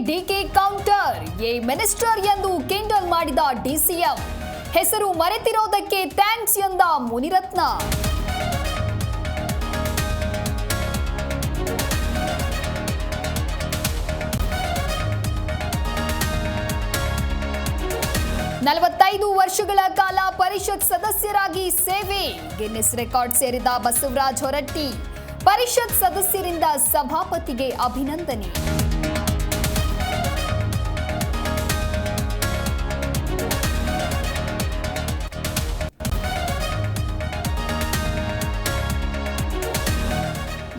DK counter A minister ಎಂದು Kindle ಮಾಡಿದ DCM. ಹೆಸರು ಮರೆತಿರೋದಕ್ಕೆ ಥ್ಯಾಂಕ್ಸ್ ಎಂದ ಮುನಿರತ್ನ. ನಲವತ್ತೈದು ವರ್ಷಗಳ ಕಾಲ ಪರಿಷತ್ ಸದಸ್ಯರಾಗಿ ಸೇವೆ. ಗಿನ್ನಿಸ್ ರೆಕಾರ್ಡ್ ಸೇರಿದ ಬಸವರಾಜ ಹೊರಟ್ಟಿ. ಪರಿಷತ್ ಸದಸ್ಯರಿಂದ ಸಭಾಪತಿಗೆ ಅಭಿನಂದನೆ.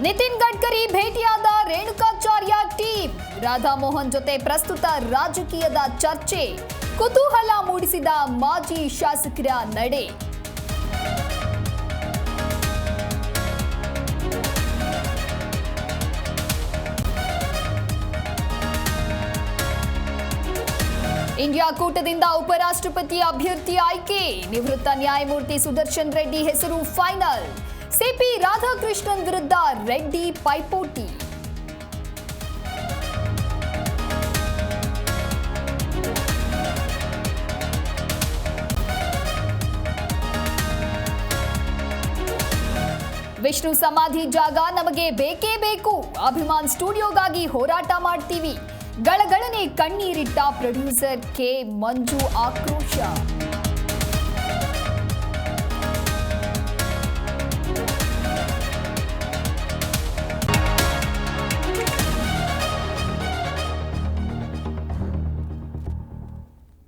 ನಿತಿನ್ ಗಡ್ಕರಿ ಭೇಟಿಯಾದ ರೇಣುಕಾಚಾರ್ಯ ಟೀಮ್. ರಾಧಾಮೋಹನ್ ಜೊತೆ ಪ್ರಸ್ತುತ ರಾಜಕೀಯದ ಚರ್ಚೆ. ಕುತೂಹಲ ಮೂಡಿಸಿದ ಮಾಜಿ ಶಾಸಕರ ನಡೆ. ಇಂಡಿಯಾ ಕೂಟದಿಂದ ಉಪರಾಷ್ಟ್ರಪತಿ ಅಭ್ಯರ್ಥಿ ಆಯ್ಕೆ. ನಿವೃತ್ತ ನ್ಯಾಯಮೂರ್ತಿ ಸುದರ್ಶನ್ ರೆಡ್ಡಿ ಹೆಸರು ಫೈನಲ್. ಸಿಪಿ ರಾಧಾಕೃಷ್ಣನ್ ವಿರುದ್ಧ ರೆಡ್ಡಿ ಪೈಪೋಟಿ. ವಿಷ್ಣು ಸಮಾಧಿ ಜಾಗ ನಮಗೆ ಬೇಕೇ ಬೇಕು. ಅಭಿಮಾನ್ ಸ್ಟುಡಿಯೋಗಾಗಿ ಹೋರಾಟ ಮಾಡ್ತೀವಿ. ಗಳಗಳನೆ ಕಣ್ಣೀರಿಟ್ಟ ಪ್ರೊಡ್ಯೂಸರ್ ಕೆ ಮಂಜು ಆಕ್ರೋಶ.